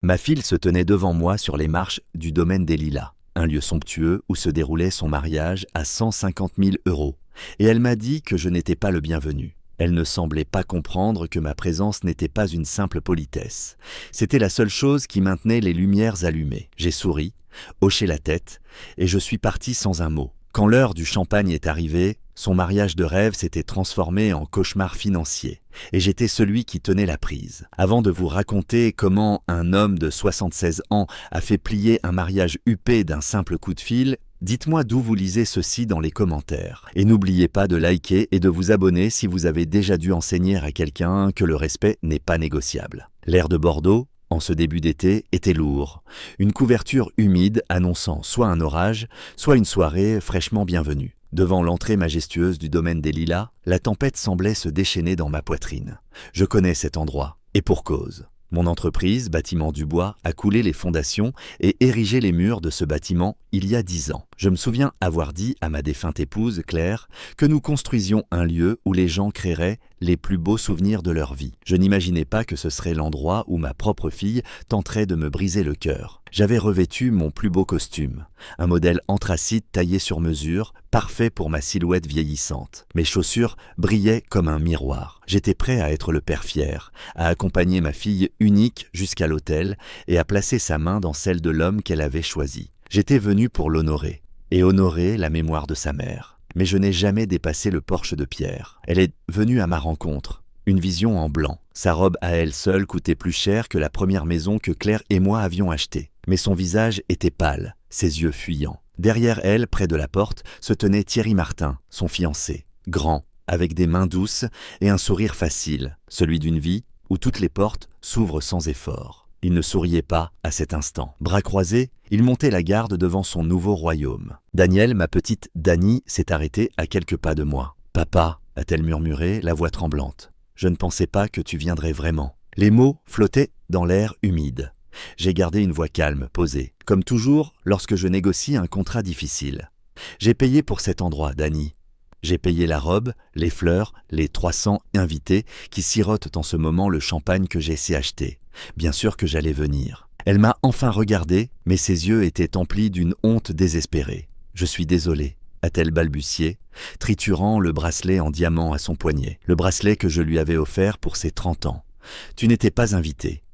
Ma fille se tenait devant moi sur les marches du domaine des Lilas, un lieu somptueux où se déroulait son mariage à 150 000 €, et elle m'a dit que je n'étais pas le bienvenu. Elle ne semblait pas comprendre que ma présence n'était pas une simple politesse. C'était la seule chose qui maintenait les lumières allumées. J'ai souri, hoché la tête, et je suis parti sans un mot. Quand l'heure du champagne est arrivée, son mariage de rêve s'était transformé en cauchemar financier, et j'étais celui qui tenait la prise. Avant de vous raconter comment un homme de 76 ans a fait plier un mariage huppé d'un simple coup de fil, dites-moi d'où vous lisez ceci dans les commentaires. Et n'oubliez pas de liker et de vous abonner si vous avez déjà dû enseigner à quelqu'un que le respect n'est pas négociable. L'air de Bordeaux, en ce début d'été, était lourd. Une couverture humide annonçant soit un orage, soit une soirée fraîchement bienvenue. Devant l'entrée majestueuse du domaine des Lilas, la tempête semblait se déchaîner dans ma poitrine. Je connais cet endroit, et pour cause. Mon entreprise, Bâtiment Dubois, a coulé les fondations et érigé les murs de ce bâtiment il y a 10 ans. Je me souviens avoir dit à ma défunte épouse, Claire, que nous construisions un lieu où les gens créeraient les plus beaux souvenirs de leur vie. Je n'imaginais pas que ce serait l'endroit où ma propre fille tenterait de me briser le cœur. J'avais revêtu mon plus beau costume, un modèle anthracite taillé sur mesure, parfait pour ma silhouette vieillissante. Mes chaussures brillaient comme un miroir. J'étais prêt à être le père fier, à accompagner ma fille unique jusqu'à l'autel et à placer sa main dans celle de l'homme qu'elle avait choisi. J'étais venu pour l'honorer, et honorer la mémoire de sa mère. Mais je n'ai jamais dépassé le porche de pierre. Elle est venue à ma rencontre. Une vision en blanc. Sa robe à elle seule coûtait plus cher que la première maison que Claire et moi avions achetée. Mais son visage était pâle, ses yeux fuyants. Derrière elle, près de la porte, se tenait Thierry Martin, son fiancé. Grand, avec des mains douces et un sourire facile, celui d'une vie où toutes les portes s'ouvrent sans effort. Il ne souriait pas à cet instant. Bras croisés, il montait la garde devant son nouveau royaume. Daniel, ma petite Dani, s'est arrêtée à quelques pas de moi. « Papa » a-t-elle murmuré, la voix tremblante. « Je ne pensais pas que tu viendrais vraiment. » Les mots flottaient dans l'air humide. J'ai gardé une voix calme, posée, comme toujours lorsque je négocie un contrat difficile. J'ai payé pour cet endroit, Dani. J'ai payé la robe, les fleurs, les 300 invités qui sirotent en ce moment le champagne que j'ai essayé acheter. Bien sûr que j'allais venir. Elle m'a enfin regardé, mais ses yeux étaient emplis d'une honte désespérée. « Je suis désolée », a-t-elle balbutié, triturant le bracelet en diamant à son poignet, le bracelet que je lui avais offert pour ses 30 ans. « Tu n'étais pas invité.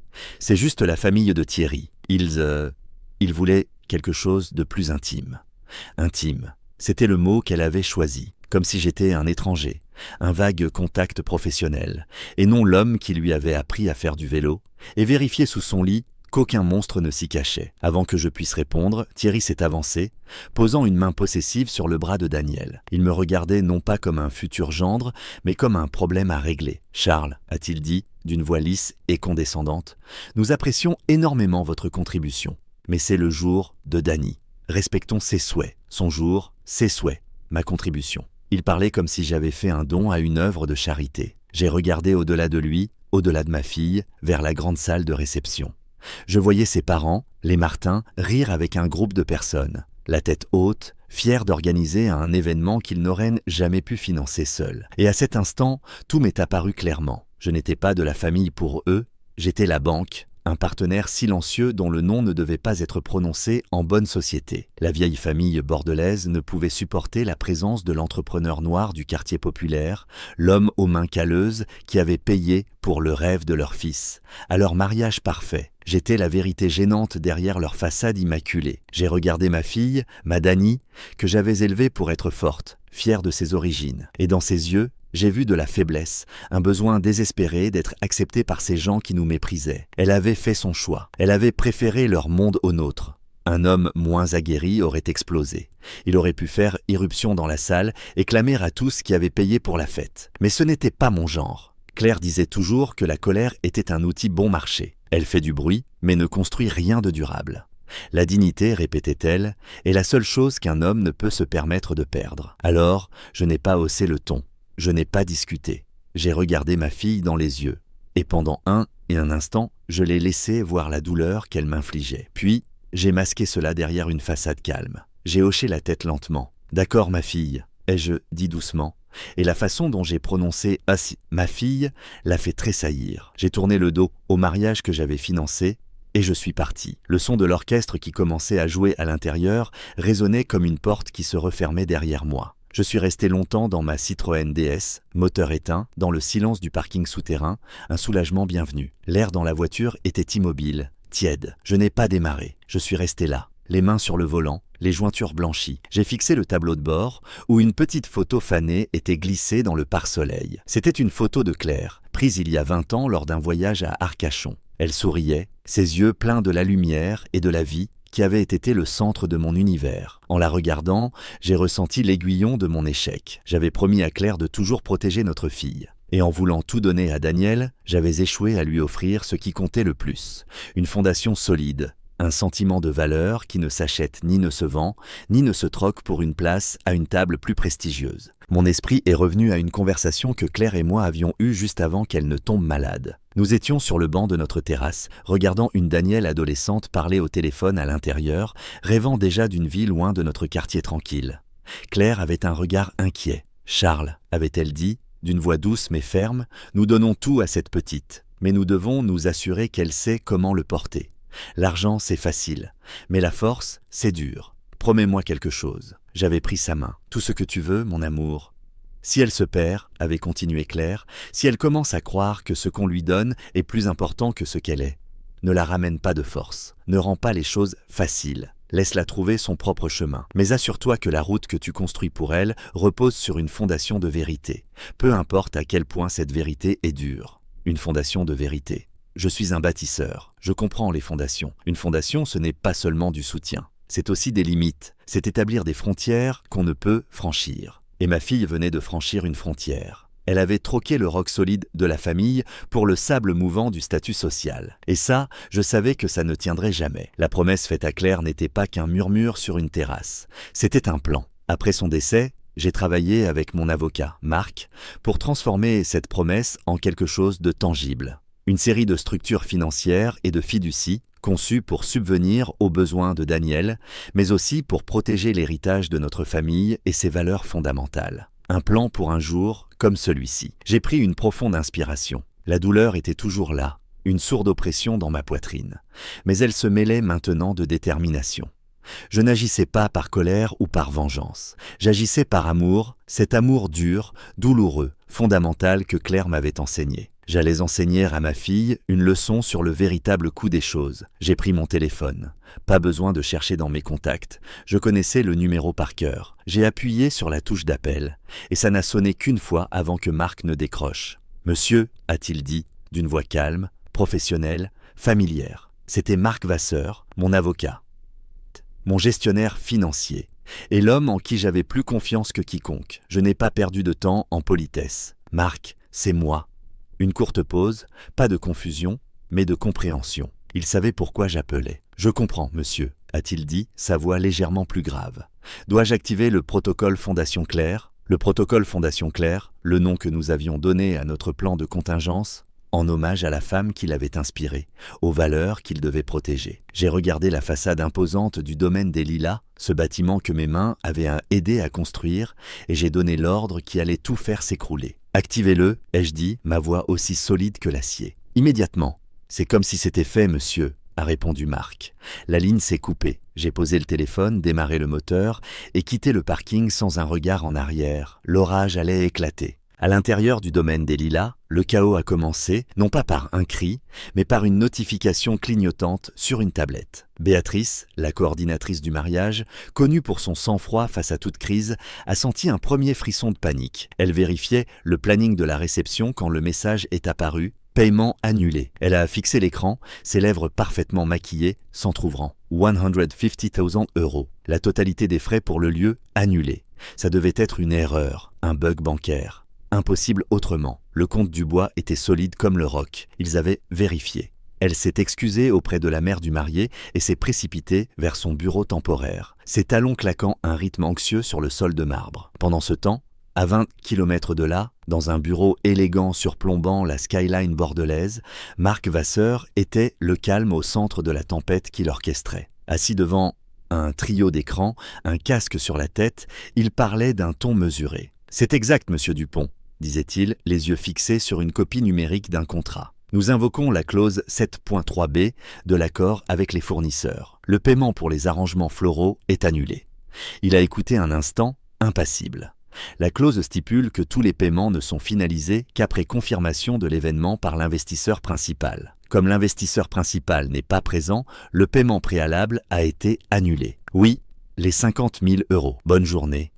C'est juste la famille de Thierry. Ils voulaient quelque chose de plus intime. » Intime, c'était le mot qu'elle avait choisi, comme si j'étais un étranger, un vague contact professionnel, et non l'homme qui lui avait appris à faire du vélo, et vérifier sous son lit qu'aucun monstre ne s'y cachait. Avant que je puisse répondre, Thierry s'est avancé, posant une main possessive sur le bras de Daniel. Il me regardait non pas comme un futur gendre, mais comme un problème à régler. « Charles », a-t-il dit, d'une voix lisse et condescendante, « nous apprécions énormément votre contribution. Mais c'est le jour de Dani. Respectons ses souhaits. Son jour, ses souhaits. Ma contribution. » Il parlait comme si j'avais fait un don à une œuvre de charité. J'ai regardé au-delà de lui, au-delà de ma fille, vers la grande salle de réception. Je voyais ses parents, les Martin, rire avec un groupe de personnes, la tête haute, fiers d'organiser un événement qu'ils n'auraient jamais pu financer seuls. Et à cet instant, tout m'est apparu clairement. Je n'étais pas de la famille pour eux, j'étais la banque, un partenaire silencieux dont le nom ne devait pas être prononcé en bonne société. La vieille famille bordelaise ne pouvait supporter la présence de l'entrepreneur noir du quartier populaire, l'homme aux mains calleuses qui avait payé pour le rêve de leur fils, à leur mariage parfait. J'étais la vérité gênante derrière leur façade immaculée. J'ai regardé ma fille, ma Dani, que j'avais élevée pour être forte, fière de ses origines. Et dans ses yeux, j'ai vu de la faiblesse, un besoin désespéré d'être acceptée par ces gens qui nous méprisaient. Elle avait fait son choix. Elle avait préféré leur monde au nôtre. Un homme moins aguerri aurait explosé. Il aurait pu faire irruption dans la salle et clamer à tous qui avaient payé pour la fête. Mais ce n'était pas mon genre. Claire disait toujours que la colère était un outil bon marché. Elle fait du bruit, mais ne construit rien de durable. La dignité, répétait-elle, est la seule chose qu'un homme ne peut se permettre de perdre. Alors, je n'ai pas haussé le ton. Je n'ai pas discuté. J'ai regardé ma fille dans les yeux. Et pendant un instant, je l'ai laissée voir la douleur qu'elle m'infligeait. Puis, j'ai masqué cela derrière une façade calme. J'ai hoché la tête lentement. « D'accord, ma fille », ai-je dit doucement. Et la façon dont j'ai prononcé « ma fille » l'a fait tressaillir. J'ai tourné le dos au mariage que j'avais financé et je suis parti. Le son de l'orchestre qui commençait à jouer à l'intérieur résonnait comme une porte qui se refermait derrière moi. Je suis resté longtemps dans ma Citroën DS, moteur éteint, dans le silence du parking souterrain, un soulagement bienvenu. L'air dans la voiture était immobile, tiède. Je n'ai pas démarré, je suis resté là, les mains sur le volant, les jointures blanchies. J'ai fixé le tableau de bord où une petite photo fanée était glissée dans le pare-soleil. C'était une photo de Claire, prise il y a 20 ans lors d'un voyage à Arcachon. Elle souriait, ses yeux pleins de la lumière et de la vie qui avait été le centre de mon univers. En la regardant, j'ai ressenti l'aiguillon de mon échec. J'avais promis à Claire de toujours protéger notre fille. Et en voulant tout donner à Daniel, j'avais échoué à lui offrir ce qui comptait le plus. Une fondation solide, un sentiment de valeur qui ne s'achète ni ne se vend, ni ne se troque pour une place à une table plus prestigieuse. Mon esprit est revenu à une conversation que Claire et moi avions eue juste avant qu'elle ne tombe malade. Nous étions sur le banc de notre terrasse, regardant une Danielle adolescente parler au téléphone à l'intérieur, rêvant déjà d'une vie loin de notre quartier tranquille. Claire avait un regard inquiet. « Charles », avait-elle dit, d'une voix douce mais ferme, « nous donnons tout à cette petite, mais nous devons nous assurer qu'elle sait comment le porter. L'argent, c'est facile, mais la force, c'est dur. Promets-moi quelque chose. » J'avais pris sa main. « Tout ce que tu veux, mon amour. » Si elle se perd, avait continué Claire, si elle commence à croire que ce qu'on lui donne est plus important que ce qu'elle est, ne la ramène pas de force, ne rends pas les choses faciles. Laisse-la trouver son propre chemin. Mais assure-toi que la route que tu construis pour elle repose sur une fondation de vérité. Peu importe à quel point cette vérité est dure. Une fondation de vérité. Je suis un bâtisseur. Je comprends les fondations. Une fondation, ce n'est pas seulement du soutien. C'est aussi des limites. C'est établir des frontières qu'on ne peut franchir. Et ma fille venait de franchir une frontière. Elle avait troqué le roc solide de la famille pour le sable mouvant du statut social. Et ça, je savais que ça ne tiendrait jamais. La promesse faite à Claire n'était pas qu'un murmure sur une terrasse. C'était un plan. Après son décès, j'ai travaillé avec mon avocat, Marc, pour transformer cette promesse en quelque chose de tangible. Une série de structures financières et de fiducies conçues pour subvenir aux besoins de Daniel, mais aussi pour protéger l'héritage de notre famille et ses valeurs fondamentales. Un plan pour un jour comme celui-ci. J'ai pris une profonde inspiration. La douleur était toujours là, une sourde oppression dans ma poitrine. Mais elle se mêlait maintenant de détermination. Je n'agissais pas par colère ou par vengeance. J'agissais par amour, cet amour dur, douloureux, fondamental que Claire m'avait enseigné. J'allais enseigner à ma fille une leçon sur le véritable coût des choses. J'ai pris mon téléphone. Pas besoin de chercher dans mes contacts. Je connaissais le numéro par cœur. J'ai appuyé sur la touche d'appel. Et ça n'a sonné qu'une fois avant que Marc ne décroche. « Monsieur » a-t-il dit, d'une voix calme, professionnelle, familière. C'était Marc Vasseur, mon avocat. Mon gestionnaire financier. Et l'homme en qui j'avais plus confiance que quiconque. Je n'ai pas perdu de temps en politesse. « Marc, c'est moi. » Une courte pause, pas de confusion, mais de compréhension. Il savait pourquoi j'appelais. « Je comprends, monsieur », a-t-il dit, sa voix légèrement plus grave. « Dois-je activer le protocole Fondation Claire ?» Le protocole Fondation Claire, le nom que nous avions donné à notre plan de contingence, en hommage à la femme qui l'avait inspiré, aux valeurs qu'il devait protéger. J'ai regardé la façade imposante du domaine des Lilas, ce bâtiment que mes mains avaient aidé à construire, et j'ai donné l'ordre qui allait tout faire s'écrouler. « Activez-le », ai-je dit, ma voix aussi solide que l'acier. « Immédiatement. »« C'est comme si c'était fait, monsieur », a répondu Marc. La ligne s'est coupée. J'ai posé le téléphone, démarré le moteur et quitté le parking sans un regard en arrière. L'orage allait éclater. À l'intérieur du domaine des Lilas, le chaos a commencé, non pas par un cri, mais par une notification clignotante sur une tablette. Béatrice, la coordinatrice du mariage, connue pour son sang-froid face à toute crise, a senti un premier frisson de panique. Elle vérifiait le planning de la réception quand le message est apparu. Paiement annulé. Elle a fixé l'écran, ses lèvres parfaitement maquillées, s'entr'ouvrant. 150 000 €. La totalité des frais pour le lieu annulés. Ça devait être une erreur, un bug bancaire. Impossible autrement. Le compte du bois était solide comme le roc. Ils avaient vérifié. Elle s'est excusée auprès de la mère du marié et s'est précipitée vers son bureau temporaire, ses talons claquant un rythme anxieux sur le sol de marbre. Pendant ce temps, à 20 km de là, dans un bureau élégant surplombant la skyline bordelaise, Marc Vasseur était le calme au centre de la tempête qu'il orchestrait. Assis devant un trio d'écrans, un casque sur la tête, il parlait d'un ton mesuré. « C'est exact, monsieur Dupont », disait-il, les yeux fixés sur une copie numérique d'un contrat. Nous invoquons la clause 7.3b de l'accord avec les fournisseurs. Le paiement pour les arrangements floraux est annulé. Il a écouté un instant, impassible. La clause stipule que tous les paiements ne sont finalisés qu'après confirmation de l'événement par l'investisseur principal. Comme l'investisseur principal n'est pas présent, le paiement préalable a été annulé. Oui, les 50 000 €. Bonne journée.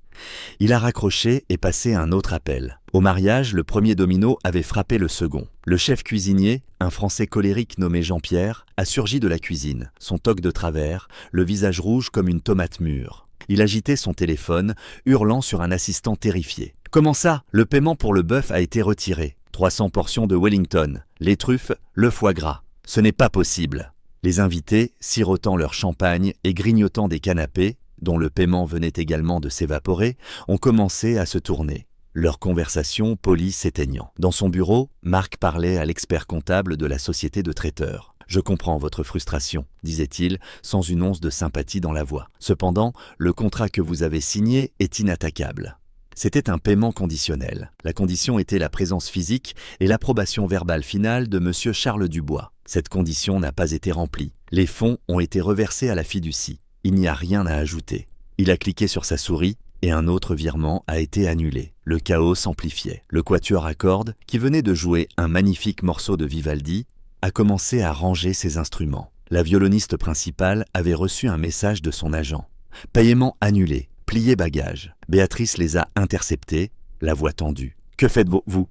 Il a raccroché et passé un autre appel. Au mariage, le premier domino avait frappé le second. Le chef cuisinier, un Français colérique nommé Jean-Pierre, a surgi de la cuisine, son toque de travers, le visage rouge comme une tomate mûre. Il agitait son téléphone, hurlant sur un assistant terrifié. « Comment ça? Le paiement pour le bœuf a été retiré. 300 portions de Wellington, les truffes, le foie gras. Ce n'est pas possible. » Les invités, sirotant leur champagne et grignotant des canapés, dont le paiement venait également de s'évaporer, ont commencé à se tourner, leur conversation polie s'éteignant. Dans son bureau, Marc parlait à l'expert comptable de la société de traiteurs. « Je comprends votre frustration », disait-il, sans une once de sympathie dans la voix. « Cependant, le contrat que vous avez signé est inattaquable. » C'était un paiement conditionnel. La condition était la présence physique et l'approbation verbale finale de M. Charles Dubois. Cette condition n'a pas été remplie. Les fonds ont été reversés à la fiducie. Il n'y a rien à ajouter. Il a cliqué sur sa souris et un autre virement a été annulé. Le chaos s'amplifiait. Le quatuor à cordes, qui venait de jouer un magnifique morceau de Vivaldi, a commencé à ranger ses instruments. La violoniste principale avait reçu un message de son agent. « Paiement annulé, pliez bagages ». Béatrice les a interceptés, la voix tendue. « Que faites-vous?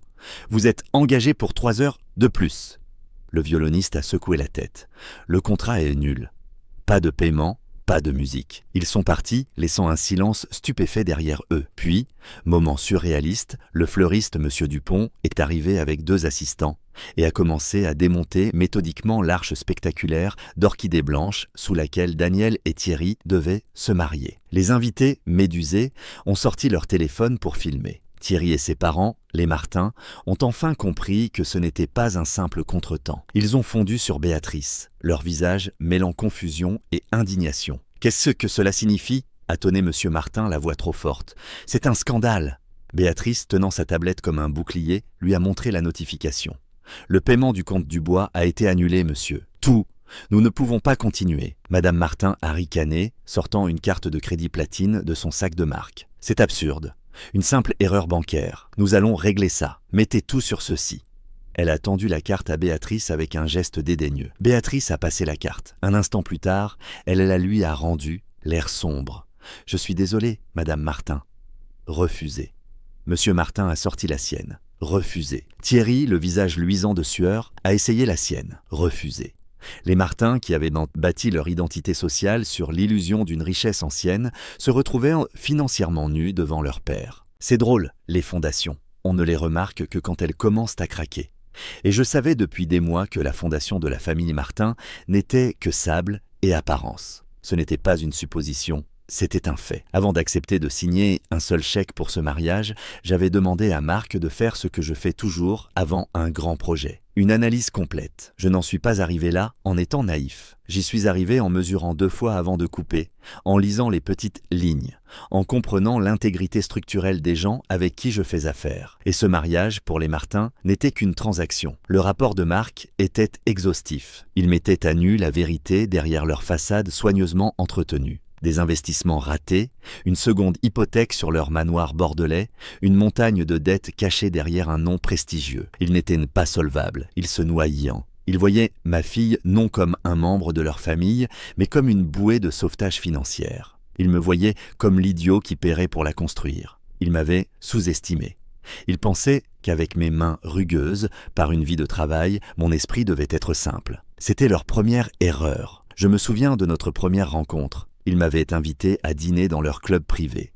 Vous êtes engagé pour 3 heures de plus ». Le violoniste a secoué la tête. Le contrat est nul. Pas de paiement, pas de musique. Ils sont partis, laissant un silence stupéfait derrière eux. Puis, moment surréaliste, le fleuriste M. Dupont est arrivé avec 2 assistants et a commencé à démonter méthodiquement l'arche spectaculaire d'orchidées blanches sous laquelle Daniel et Thierry devaient se marier. Les invités, médusés, ont sorti leur téléphone pour filmer. Thierry et ses parents, les Martin, ont enfin compris que ce n'était pas un simple contretemps. Ils ont fondu sur Béatrice, leur visage mêlant confusion et indignation. « Qu'est-ce que cela signifie ?» a tonné M. Martin, la voix trop forte. « C'est un scandale !» Béatrice, tenant sa tablette comme un bouclier, lui a montré la notification. « Le paiement du compte Dubois a été annulé, monsieur. Tout. Nous ne pouvons pas continuer. » Madame Martin a ricané, sortant une carte de crédit platine de son sac de marque. « C'est absurde. Une simple erreur bancaire. Nous allons régler ça. Mettez tout sur ceci. » Elle a tendu la carte à Béatrice avec un geste dédaigneux. Béatrice a passé la carte. Un instant plus tard, elle la lui a rendue, l'air sombre. « Je suis désolé, Madame Martin. » Refusé. Monsieur Martin a sorti la sienne. Refusé. Thierry, le visage luisant de sueur, a essayé la sienne. Refusé. Les Martin, qui avaient bâti leur identité sociale sur l'illusion d'une richesse ancienne, se retrouvaient financièrement nus devant leur père. C'est drôle, les fondations. On ne les remarque que quand elles commencent à craquer. Et je savais depuis des mois que la fondation de la famille Martin n'était que sable et apparence. Ce n'était pas une supposition, c'était un fait. Avant d'accepter de signer un seul chèque pour ce mariage, j'avais demandé à Marc de faire ce que je fais toujours avant un grand projet. Une analyse complète. Je n'en suis pas arrivé là en étant naïf. J'y suis arrivé en mesurant 2 fois avant de couper, en lisant les petites lignes, en comprenant l'intégrité structurelle des gens avec qui je fais affaire. Et ce mariage, pour les Martin, n'était qu'une transaction. Le rapport de Marc était exhaustif. Il mettait à nu la vérité derrière leur façade soigneusement entretenue. Des investissements ratés, une seconde hypothèque sur leur manoir bordelais, une montagne de dettes cachée derrière un nom prestigieux. Ils n'étaient pas solvables, ils se noyaient. Ils voyaient ma fille non comme un membre de leur famille, mais comme une bouée de sauvetage financière. Ils me voyaient comme l'idiot qui paierait pour la construire. Ils m'avaient sous-estimé. Ils pensaient qu'avec mes mains rugueuses, par une vie de travail, mon esprit devait être simple. C'était leur première erreur. Je me souviens de notre première rencontre. Ils m'avaient invité à dîner dans leur club privé.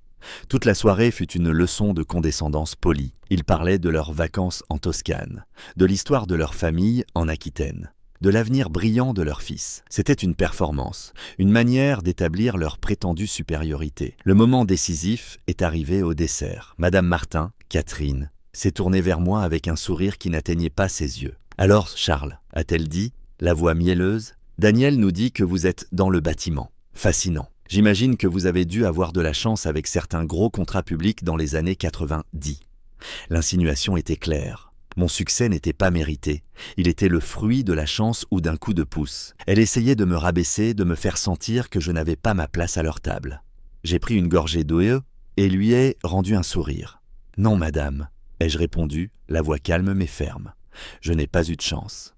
Toute la soirée fut une leçon de condescendance polie. Ils parlaient de leurs vacances en Toscane, de l'histoire de leur famille en Aquitaine, de l'avenir brillant de leur fils. C'était une performance, une manière d'établir leur prétendue supériorité. Le moment décisif est arrivé au dessert. Madame Martin, Catherine, s'est tournée vers moi avec un sourire qui n'atteignait pas ses yeux. « Alors, Charles, a-t-elle dit, la voix mielleuse, Daniel nous dit que vous êtes dans le bâtiment. Fascinant. J'imagine que vous avez dû avoir de la chance avec certains gros contrats publics dans les années 90. » L'insinuation était claire. Mon succès n'était pas mérité. Il était le fruit de la chance ou d'un coup de pouce. Elle essayait de me rabaisser, de me faire sentir que je n'avais pas ma place à leur table. J'ai pris une gorgée d'eau et lui ai rendu un sourire. « Non, madame », ai-je répondu, la voix calme mais ferme. Je n'ai pas eu de chance.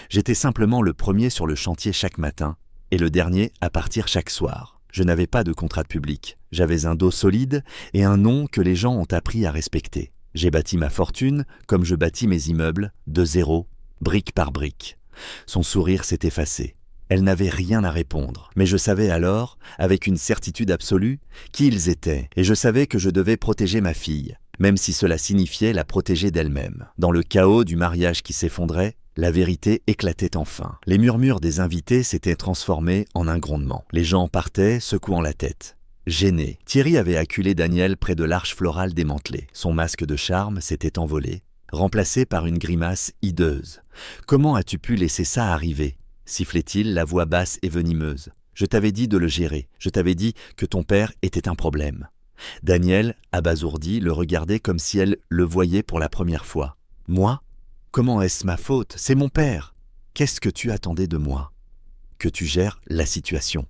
J'étais simplement le premier sur le chantier chaque matin et le dernier à partir chaque soir. Je n'avais pas de contrat de public. J'avais un dos solide et un nom que les gens ont appris à respecter. J'ai bâti ma fortune comme je bâtis mes immeubles, de zéro, brique par brique. Son sourire s'est effacé. Elle n'avait rien à répondre, mais je savais alors, avec une certitude absolue, qui ils étaient, et je savais que je devais protéger ma fille, même si cela signifiait la protéger d'elle-même. Dans le chaos du mariage qui s'effondrait, la vérité éclatait enfin. Les murmures des invités s'étaient transformés en un grondement. Les gens partaient, secouant la tête. Gêné, Thierry avait acculé Daniel près de l'arche florale démantelée. Son masque de charme s'était envolé, remplacé par une grimace hideuse. « Comment as-tu pu laisser ça arriver ?» sifflait-il, la voix basse et venimeuse. « Je t'avais dit de le gérer, je t'avais dit que ton père était un problème. » Daniel, abasourdi, le regardait comme si elle le voyait pour la première fois. « Moi ? Comment est-ce ma faute ? C'est mon père. Qu'est-ce que tu attendais de moi ? Que tu gères la situation. »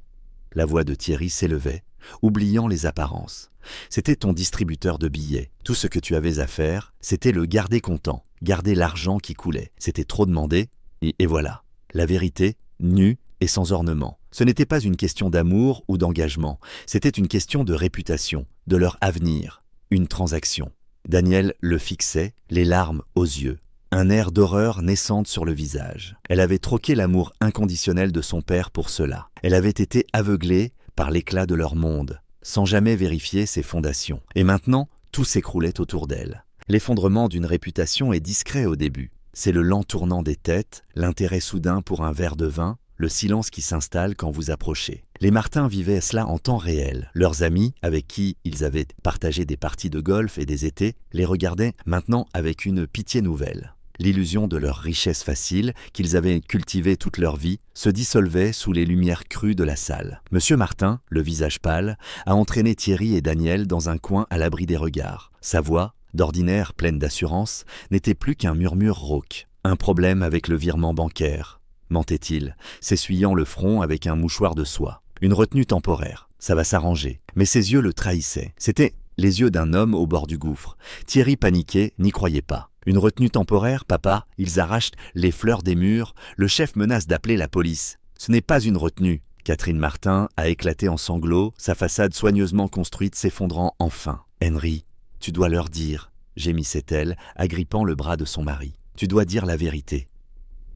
La voix de Thierry s'élevait, oubliant les apparences. C'était ton distributeur de billets. Tout ce que tu avais à faire, c'était le garder content, garder l'argent qui coulait. C'était trop demandé, et voilà. La vérité, nue et sans ornement. Ce n'était pas une question d'amour ou d'engagement, c'était une question de réputation, de leur avenir, une transaction. Daniel le fixait, les larmes aux yeux, un air d'horreur naissante sur le visage. Elle avait troqué l'amour inconditionnel de son père pour cela. Elle avait été aveuglée par l'éclat de leur monde, sans jamais vérifier ses fondations. Et maintenant, tout s'écroulait autour d'elle. L'effondrement d'une réputation est discret au début. C'est le lent tournant des têtes, l'intérêt soudain pour un verre de vin, le silence qui s'installe quand vous approchez. Les Martin vivaient cela en temps réel. Leurs amis, avec qui ils avaient partagé des parties de golf et des étés, les regardaient maintenant avec une pitié nouvelle. L'illusion de leur richesse facile, qu'ils avaient cultivée toute leur vie, se dissolvait sous les lumières crues de la salle. Monsieur Martin, le visage pâle, a entraîné Thierry et Daniel dans un coin à l'abri des regards. Sa voix, d'ordinaire pleine d'assurance, n'était plus qu'un murmure rauque. Un problème avec le virement bancaire, mentait-il, s'essuyant le front avec un mouchoir de soie. Une retenue temporaire, ça va s'arranger. Mais ses yeux le trahissaient. C'étaient les yeux d'un homme au bord du gouffre. Thierry paniquait, n'y croyait pas. Une retenue temporaire, papa, ils arrachent les fleurs des murs, le chef menace d'appeler la police. Ce n'est pas une retenue. Catherine Martin a éclaté en sanglots, sa façade soigneusement construite s'effondrant enfin. Henry, tu dois leur dire, gémissait-elle, agrippant le bras de son mari. Tu dois dire la vérité.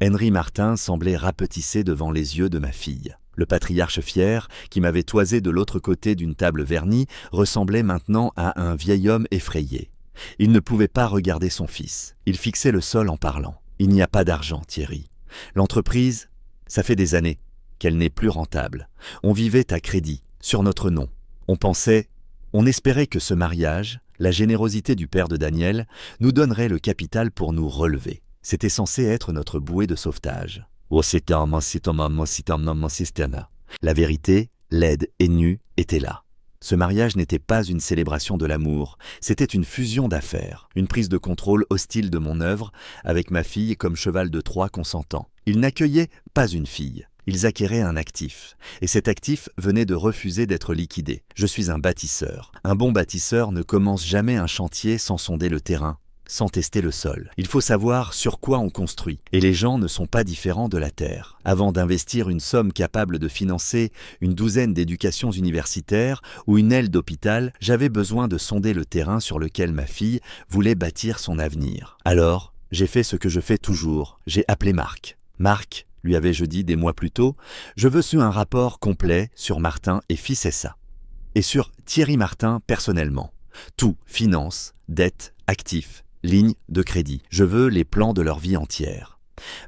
Henry Martin semblait rapetisser devant les yeux de ma fille. Le patriarche fier, qui m'avait toisé de l'autre côté d'une table vernie, ressemblait maintenant à un vieil homme effrayé. Il ne pouvait pas regarder son fils. Il fixait le sol en parlant. Il n'y a pas d'argent, Thierry. L'entreprise, ça fait des années qu'elle n'est plus rentable. On vivait à crédit, sur notre nom. On espérait que ce mariage, la générosité du père de Daniel, nous donnerait le capital pour nous relever. C'était censé être notre bouée de sauvetage. La vérité, laide et nue, était là. Ce mariage n'était pas une célébration de l'amour, c'était une fusion d'affaires, une prise de contrôle hostile de mon œuvre, avec ma fille comme cheval de Troie consentant. Ils n'accueillaient pas une fille, ils acquéraient un actif, et cet actif venait de refuser d'être liquidé. Je suis un bâtisseur. Un bon bâtisseur ne commence jamais un chantier sans sonder le terrain, sans tester le sol. Il faut savoir sur quoi on construit, et les gens ne sont pas différents de la terre. Avant d'investir une somme capable de financer une douzaine d'éducations universitaires ou une aile d'hôpital, j'avais besoin de sonder le terrain sur lequel ma fille voulait bâtir son avenir. Alors, j'ai fait ce que je fais toujours, j'ai appelé Marc. Marc, lui avais-je dit des mois plus tôt, je veux un rapport complet sur Martin et Fils SA. Et sur Thierry Martin personnellement. Tout, finances, dettes, actifs, lignes de crédit. Je veux les plans de leur vie entière.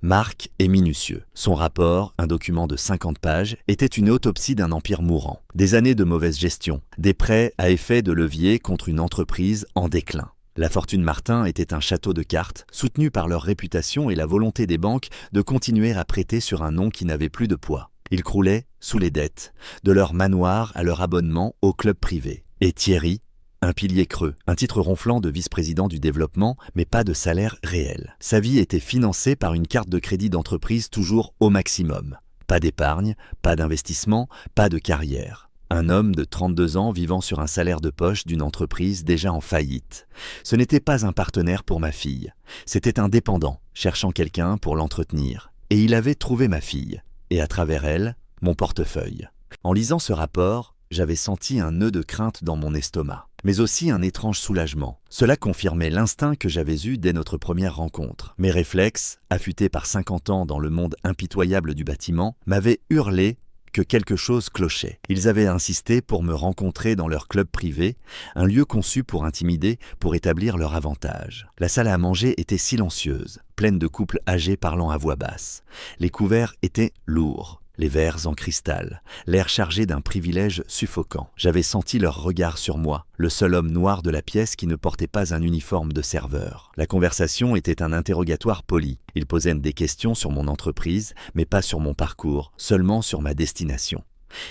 Marc est minutieux. Son rapport, un document de 50 pages, était une autopsie d'un empire mourant. Des années de mauvaise gestion, des prêts à effet de levier contre une entreprise en déclin. La fortune Martin était un château de cartes, soutenu par leur réputation et la volonté des banques de continuer à prêter sur un nom qui n'avait plus de poids. Ils croulaient sous les dettes, de leur manoir à leur abonnement au club privé. Et Thierry, un pilier creux, un titre ronflant de vice-président du développement, mais pas de salaire réel. Sa vie était financée par une carte de crédit d'entreprise toujours au maximum. Pas d'épargne, pas d'investissement, pas de carrière. Un homme de 32 ans vivant sur un salaire de poche d'une entreprise déjà en faillite. Ce n'était pas un partenaire pour ma fille. C'était un dépendant, cherchant quelqu'un pour l'entretenir. Et il avait trouvé ma fille. Et à travers elle, mon portefeuille. En lisant ce rapport, j'avais senti un nœud de crainte dans mon estomac, mais aussi un étrange soulagement. Cela confirmait l'instinct que j'avais eu dès notre première rencontre. Mes réflexes, affûtés par 50 ans dans le monde impitoyable du bâtiment, m'avaient hurlé que quelque chose clochait. Ils avaient insisté pour me rencontrer dans leur club privé, un lieu conçu pour intimider, pour établir leur avantage. La salle à manger était silencieuse, pleine de couples âgés parlant à voix basse. Les couverts étaient lourds. Les verres en cristal, l'air chargé d'un privilège suffocant. J'avais senti leur regard sur moi, le seul homme noir de la pièce qui ne portait pas un uniforme de serveur. La conversation était un interrogatoire poli. Ils posaient des questions sur mon entreprise, mais pas sur mon parcours, seulement sur ma destination.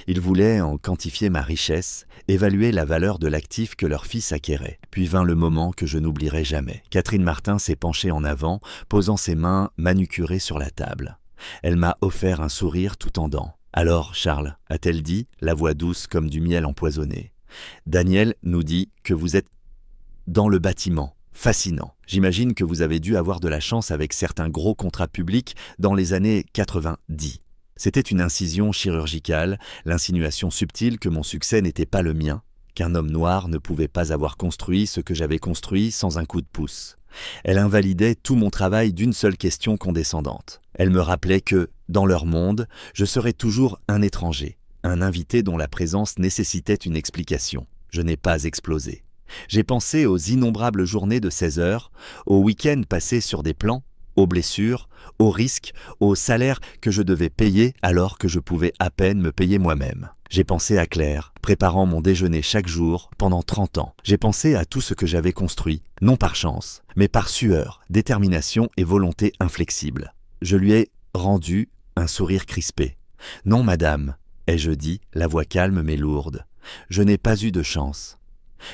Ils voulaient en quantifier ma richesse, évaluer la valeur de l'actif que leur fils acquérait. Puis vint le moment que je n'oublierai jamais. Catherine Martin s'est penchée en avant, posant ses mains manucurées sur la table. Elle m'a offert un sourire tout en dents. « Alors, Charles, a-t-elle dit, la voix douce comme du miel empoisonné. Daniel nous dit que vous êtes dans le bâtiment. Fascinant. J'imagine que vous avez dû avoir de la chance avec certains gros contrats publics dans les années 90. » C'était une incision chirurgicale, l'insinuation subtile que mon succès n'était pas le mien, qu'un homme noir ne pouvait pas avoir construit ce que j'avais construit sans un coup de pouce. Elle invalidait tout mon travail d'une seule question condescendante. Elle me rappelait que, dans leur monde, je serais toujours un étranger, un invité dont la présence nécessitait une explication. Je n'ai pas explosé. J'ai pensé aux innombrables journées de 16 heures, aux week-ends passés sur des plans, aux blessures, aux risques, aux salaires que je devais payer alors que je pouvais à peine me payer moi-même. J'ai pensé à Claire, préparant mon déjeuner chaque jour pendant 30 ans. J'ai pensé à tout ce que j'avais construit, non par chance, mais par sueur, détermination et volonté inflexible. Je lui ai rendu un sourire crispé. « Non, madame, ai-je dit, la voix calme mais lourde. Je n'ai pas eu de chance.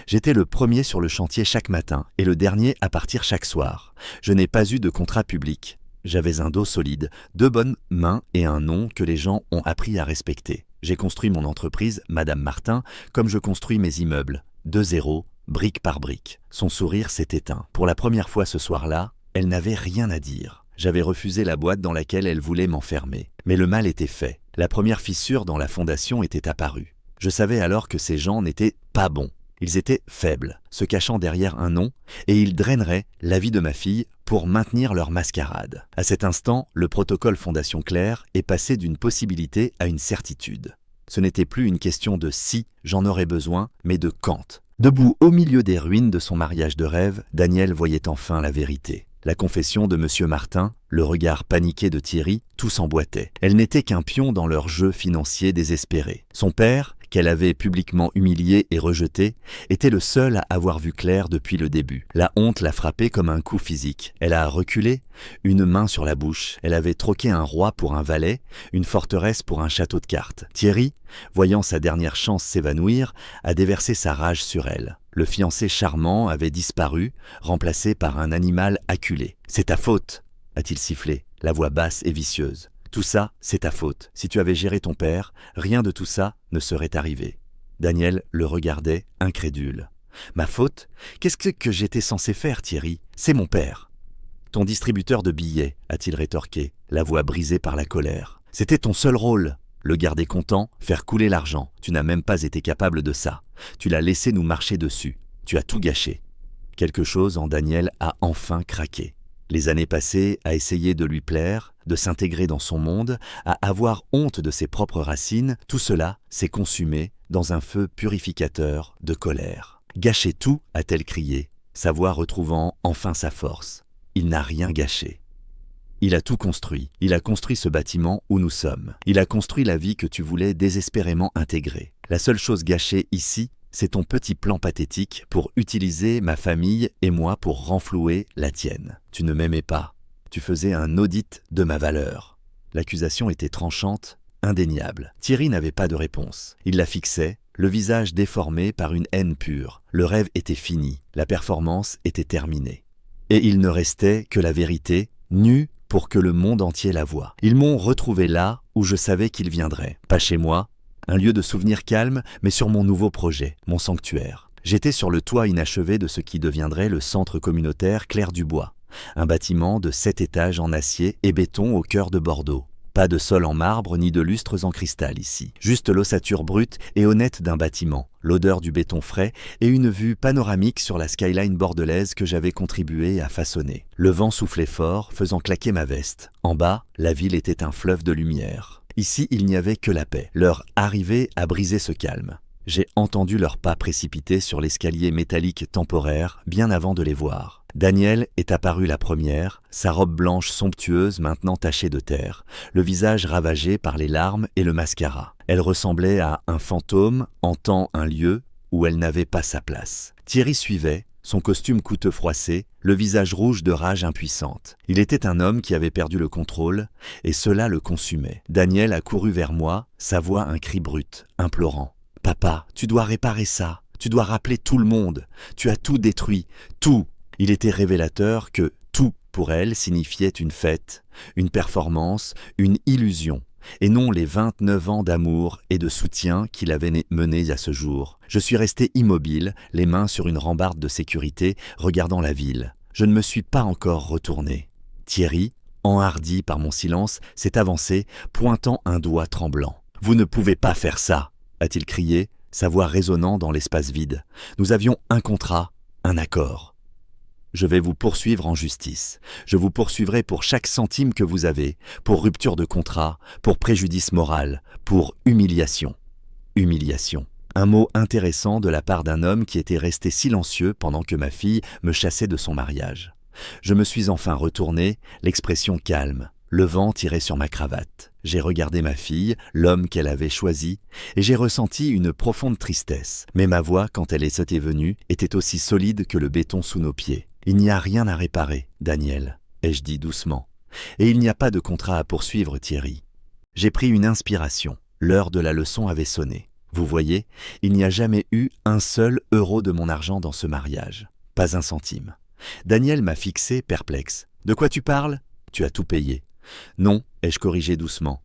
J'étais le premier sur le chantier chaque matin et le dernier à partir chaque soir. Je n'ai pas eu de contrat public. J'avais un dos solide, 2 bonnes mains et un nom que les gens ont appris à respecter. J'ai construit mon entreprise, Madame Martin, comme je construis mes immeubles, de zéro, brique par brique. » Son sourire s'est éteint. Pour la première fois ce soir-là, elle n'avait rien à dire. J'avais refusé la boîte dans laquelle elle voulait m'enfermer. Mais le mal était fait. La première fissure dans la fondation était apparue. Je savais alors que ces gens n'étaient pas bons. Ils étaient faibles, se cachant derrière un nom, et ils draineraient la vie de ma fille pour maintenir leur mascarade. À cet instant, le protocole Fondation Claire est passé d'une possibilité à une certitude. Ce n'était plus une question de si j'en aurais besoin, mais de quand. Debout au milieu des ruines de son mariage de rêve, Daniel voyait enfin la vérité. La confession de M. Martin, le regard paniqué de Thierry, tout s'emboîtait. Elle n'était qu'un pion dans leur jeu financier désespéré. Son père, qu'elle avait publiquement humilié et rejeté, était le seul à avoir vu clair depuis le début. La honte l'a frappée comme un coup physique. Elle a reculé, une main sur la bouche. Elle avait troqué un roi pour un valet, une forteresse pour un château de cartes. Thierry, voyant sa dernière chance s'évanouir, a déversé sa rage sur elle. Le fiancé charmant avait disparu, remplacé par un animal acculé. « C'est ta faute !» a-t-il sifflé, la voix basse et vicieuse. « Tout ça, c'est ta faute. Si tu avais géré ton père, rien de tout ça ne serait arrivé. » Daniel le regardait, incrédule. « Ma faute ? Qu'est-ce que j'étais censé faire, Thierry ? C'est mon père. »« Ton distributeur de billets, a-t-il rétorqué, la voix brisée par la colère. « C'était ton seul rôle. Le garder content, faire couler l'argent. Tu n'as même pas été capable de ça. Tu l'as laissé nous marcher dessus. Tu as tout gâché. » Quelque chose en Daniel a enfin craqué. Les années passées à essayer de lui plaire, de s'intégrer dans son monde, à avoir honte de ses propres racines, tout cela s'est consumé dans un feu purificateur de colère. « Gâcher tout » a-t-elle crié, sa voix retrouvant enfin sa force. Il n'a rien gâché. Il a tout construit. Il a construit ce bâtiment où nous sommes. Il a construit la vie que tu voulais désespérément intégrer. La seule chose gâchée ici, c'est ton petit plan pathétique pour utiliser ma famille et moi pour renflouer la tienne. Tu ne m'aimais pas. Tu faisais un audit de ma valeur. L'accusation était tranchante, indéniable. Thierry n'avait pas de réponse. Il la fixait, le visage déformé par une haine pure. Le rêve était fini, la performance était terminée. Et il ne restait que la vérité, nue pour que le monde entier la voie. Ils m'ont retrouvé là où je savais qu'ils viendraient. Pas chez moi, un lieu de souvenirs calme, mais sur mon nouveau projet, mon sanctuaire. J'étais sur le toit inachevé de ce qui deviendrait le centre communautaire Clair du Bois, un bâtiment de 7 étages en acier et béton au cœur de Bordeaux. Pas de sol en marbre ni de lustres en cristal ici, juste l'ossature brute et honnête d'un bâtiment, l'odeur du béton frais et une vue panoramique sur la skyline bordelaise que j'avais contribué à façonner. Le vent soufflait fort, faisant claquer ma veste. En bas, la ville était un fleuve de lumière. Ici, il n'y avait que la paix. Leur arrivée a brisé ce calme. J'ai entendu leurs pas précipités sur l'escalier métallique temporaire bien avant de les voir. Danielle est apparue la première, sa robe blanche somptueuse maintenant tachée de terre, le visage ravagé par les larmes et le mascara. Elle ressemblait à un fantôme hantant un lieu où elle n'avait pas sa place. Thierry suivait, son costume coûteux froissé, le visage rouge de rage impuissante. Il était un homme qui avait perdu le contrôle, et cela le consumait. Danielle a couru vers moi, sa voix un cri brut, implorant. « Papa, tu dois réparer ça, tu dois rappeler tout le monde, tu as tout détruit, tout !» Il était révélateur que tout, pour elle, signifiait une fête, une performance, une illusion, et non les 29 ans d'amour et de soutien qu'il avait menés à ce jour. Je suis resté immobile, les mains sur une rambarde de sécurité, regardant la ville. Je ne me suis pas encore retourné. Thierry, enhardi par mon silence, s'est avancé, pointant un doigt tremblant. « Vous ne pouvez pas faire ça !» a-t-il crié, sa voix résonnant dans l'espace vide. « Nous avions un contrat, un accord. » Je vais vous poursuivre en justice. Je vous poursuivrai pour chaque centime que vous avez, pour rupture de contrat, pour préjudice moral, pour humiliation. Humiliation. Un mot intéressant de la part d'un homme qui était resté silencieux pendant que ma fille me chassait de son mariage. Je me suis enfin retourné, l'expression calme. Le vent tirait sur ma cravate. J'ai regardé ma fille, l'homme qu'elle avait choisi, et j'ai ressenti une profonde tristesse. Mais ma voix, quand elle était venue, était aussi solide que le béton sous nos pieds. « Il n'y a rien à réparer, Daniel », ai-je dit doucement. « Et il n'y a pas de contrat à poursuivre, Thierry. » J'ai pris une inspiration. L'heure de la leçon avait sonné. Vous voyez, il n'y a jamais eu un seul euro de mon argent dans ce mariage. Pas un centime. Daniel m'a fixé, perplexe. « De quoi tu parles ? Tu as tout payé. » « Non, ai-je corrigé doucement.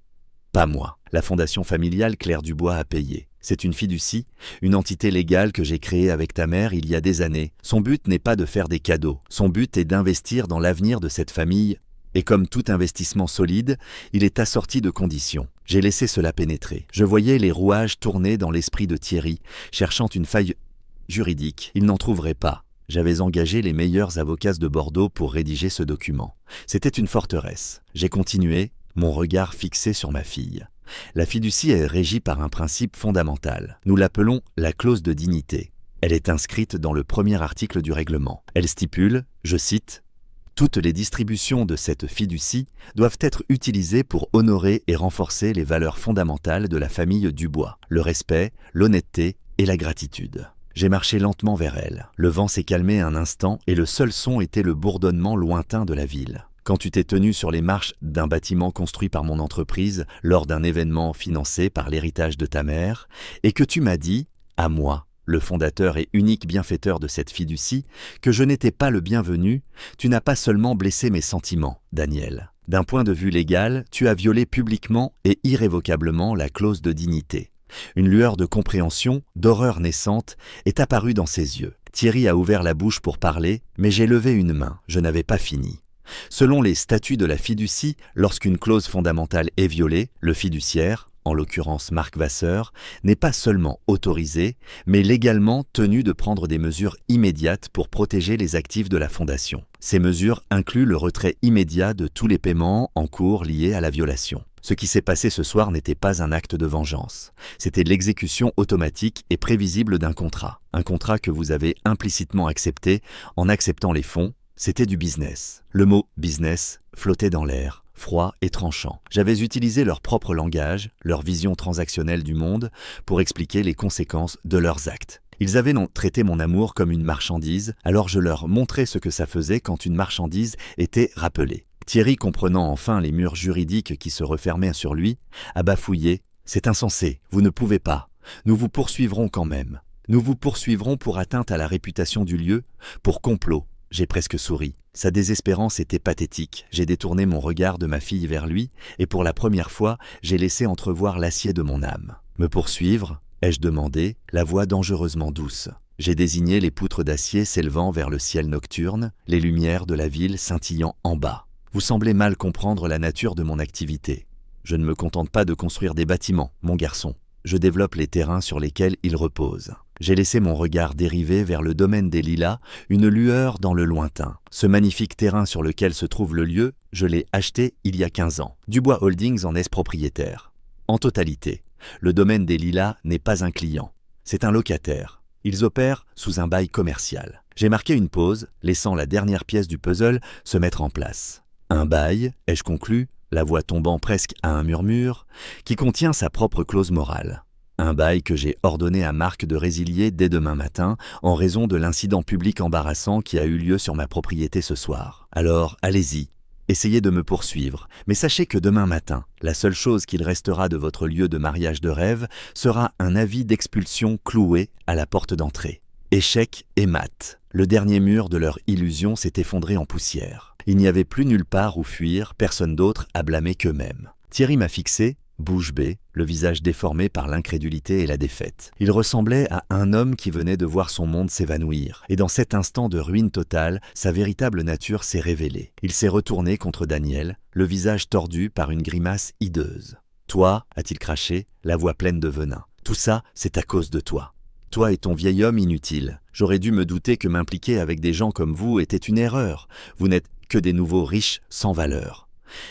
Pas moi. La fondation familiale Clair du Bois a payé. C'est une fiducie, une entité légale que j'ai créée avec ta mère il y a des années. Son but n'est pas de faire des cadeaux. Son but est d'investir dans l'avenir de cette famille. Et comme tout investissement solide, il est assorti de conditions. J'ai laissé cela pénétrer. Je voyais les rouages tourner dans l'esprit de Thierry, cherchant une faille juridique. Il n'en trouverait pas. J'avais engagé les meilleurs avocats de Bordeaux pour rédiger ce document. C'était une forteresse. J'ai continué, mon regard fixé sur ma fille. La fiducie est régie par un principe fondamental. Nous l'appelons la clause de dignité. Elle est inscrite dans le premier article du règlement. Elle stipule, je cite, « Toutes les distributions de cette fiducie doivent être utilisées pour honorer et renforcer les valeurs fondamentales de la famille Dubois, le respect, l'honnêteté et la gratitude. » J'ai marché lentement vers elle. Le vent s'est calmé un instant et le seul son était le bourdonnement lointain de la ville. Quand tu t'es tenu sur les marches d'un bâtiment construit par mon entreprise lors d'un événement financé par l'héritage de ta mère et que tu m'as dit, à moi, le fondateur et unique bienfaiteur de cette fiducie, que je n'étais pas le bienvenu, tu n'as pas seulement blessé mes sentiments, Daniel. D'un point de vue légal, tu as violé publiquement et irrévocablement la clause de dignité. Une lueur de compréhension, d'horreur naissante, est apparue dans ses yeux. Thierry a ouvert la bouche pour parler, mais j'ai levé une main, je n'avais pas fini. Selon les statuts de la fiducie, lorsqu'une clause fondamentale est violée, le fiduciaire, en l'occurrence Marc Vasseur, n'est pas seulement autorisé, mais légalement tenu de prendre des mesures immédiates pour protéger les actifs de la fondation. Ces mesures incluent le retrait immédiat de tous les paiements en cours liés à la violation. Ce qui s'est passé ce soir n'était pas un acte de vengeance. C'était l'exécution automatique et prévisible d'un contrat. Un contrat que vous avez implicitement accepté en acceptant les fonds. C'était du business. Le mot « business » flottait dans l'air, froid et tranchant. J'avais utilisé leur propre langage, leur vision transactionnelle du monde, pour expliquer les conséquences de leurs actes. Ils avaient traité mon amour comme une marchandise, alors je leur montrais ce que ça faisait quand une marchandise était rappelée. Thierry, comprenant enfin les murs juridiques qui se refermaient sur lui, a bafouillé « C'est insensé, vous ne pouvez pas. Nous vous poursuivrons quand même. Nous vous poursuivrons pour atteinte à la réputation du lieu, pour complot. » J'ai presque souri. Sa désespérance était pathétique. J'ai détourné mon regard de ma fille vers lui, et pour la première fois, j'ai laissé entrevoir l'acier de mon âme. « Me poursuivre ?» ai-je demandé, la voix dangereusement douce. J'ai désigné les poutres d'acier s'élevant vers le ciel nocturne, les lumières de la ville scintillant en bas. Vous semblez mal comprendre la nature de mon activité. Je ne me contente pas de construire des bâtiments, mon garçon. Je développe les terrains sur lesquels ils reposent. J'ai laissé mon regard dériver vers le domaine des Lilas, une lueur dans le lointain. Ce magnifique terrain sur lequel se trouve le lieu, je l'ai acheté il y a 15 ans. Dubois Holdings en est propriétaire. En totalité, le domaine des Lilas n'est pas un client. C'est un locataire. Ils opèrent sous un bail commercial. J'ai marqué une pause, laissant la dernière pièce du puzzle se mettre en place. Un bail, ai-je conclu, la voix tombant presque à un murmure, qui contient sa propre clause morale. Un bail que j'ai ordonné à Marc de résilier dès demain matin en raison de l'incident public embarrassant qui a eu lieu sur ma propriété ce soir. Alors, allez-y, essayez de me poursuivre, mais sachez que demain matin, la seule chose qu'il restera de votre lieu de mariage de rêve sera un avis d'expulsion cloué à la porte d'entrée. Échec et mat. Le dernier mur de leur illusion s'est effondré en poussière. Il n'y avait plus nulle part où fuir, personne d'autre à blâmer qu'eux-mêmes. Thierry m'a fixé, bouche bée, le visage déformé par l'incrédulité et la défaite. Il ressemblait à un homme qui venait de voir son monde s'évanouir. Et dans cet instant de ruine totale, sa véritable nature s'est révélée. Il s'est retourné contre Daniel, le visage tordu par une grimace hideuse. « Toi, a-t-il craché, la voix pleine de venin, tout ça, c'est à cause de toi. Toi et ton vieil homme inutile. J'aurais dû me douter que m'impliquer avec des gens comme vous était une erreur. Vous n'êtes que des nouveaux riches sans valeur. »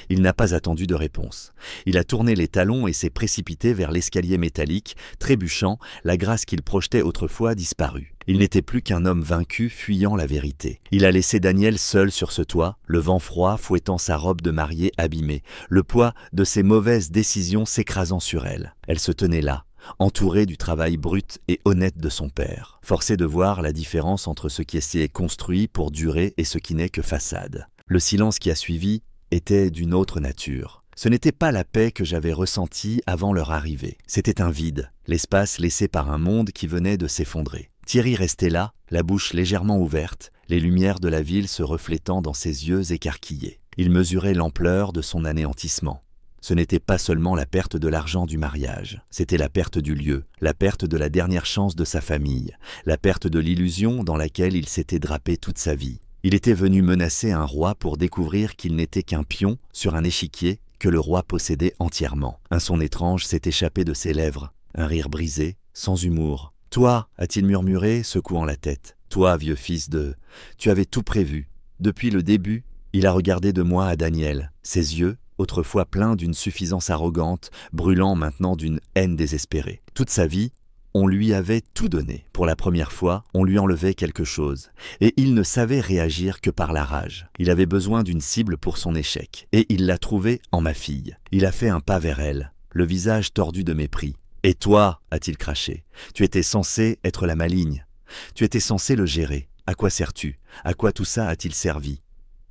Il n'a pas attendu de réponse. Il a tourné les talons et s'est précipité vers l'escalier métallique, trébuchant, la grâce qu'il projetait autrefois disparut. Il n'était plus qu'un homme vaincu fuyant la vérité. Il a laissé Daniel seul sur ce toit, le vent froid fouettant sa robe de mariée abîmée, le poids de ses mauvaises décisions s'écrasant sur elle. Elle se tenait là, entourée du travail brut et honnête de son père, forcée de voir la différence entre ce qui s'est construit pour durer et ce qui n'est que façade. Le silence qui a suivi était d'une autre nature. Ce n'était pas la paix que j'avais ressentie avant leur arrivée. C'était un vide, l'espace laissé par un monde qui venait de s'effondrer. Thierry restait là, la bouche légèrement ouverte, les lumières de la ville se reflétant dans ses yeux écarquillés. Il mesurait l'ampleur de son anéantissement. Ce n'était pas seulement la perte de l'argent du mariage, c'était la perte du lieu, la perte de la dernière chance de sa famille, la perte de l'illusion dans laquelle il s'était drapé toute sa vie. Il était venu menacer un roi pour découvrir qu'il n'était qu'un pion sur un échiquier que le roi possédait entièrement. Un son étrange s'est échappé de ses lèvres, un rire brisé, sans humour. « Toi, a-t-il murmuré, secouant la tête, toi, vieux fils de... Tu avais tout prévu. Depuis le début, il a regardé de moi à Daniel, ses yeux, autrefois pleins d'une suffisance arrogante, brûlant maintenant d'une haine désespérée. Toute sa vie, on lui avait tout donné. Pour la première fois, on lui enlevait quelque chose. Et il ne savait réagir que par la rage. Il avait besoin d'une cible pour son échec. Et il l'a trouvée en ma fille. Il a fait un pas vers elle, le visage tordu de mépris. « Et toi, a-t-il craché, tu étais censé être la maligne. Tu étais censé le gérer. À quoi sers-tu? À quoi tout ça a-t-il servi ?»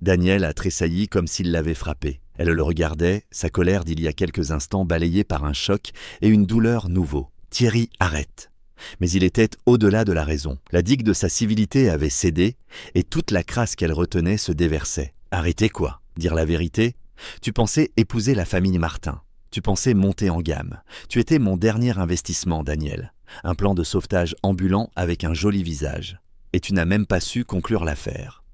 Daniel a tressailli comme s'il l'avait frappé. Elle le regardait, sa colère d'il y a quelques instants balayée par un choc et une douleur nouveau. Thierry arrête. Mais il était au-delà de la raison. La digue de sa civilité avait cédé, et toute la crasse qu'elle retenait se déversait. Arrêter quoi? Dire la vérité? Tu pensais épouser la famille Martin. Tu pensais monter en gamme. Tu étais mon dernier investissement, Daniel. Un plan de sauvetage ambulant avec un joli visage. Et tu n'as même pas su conclure l'affaire.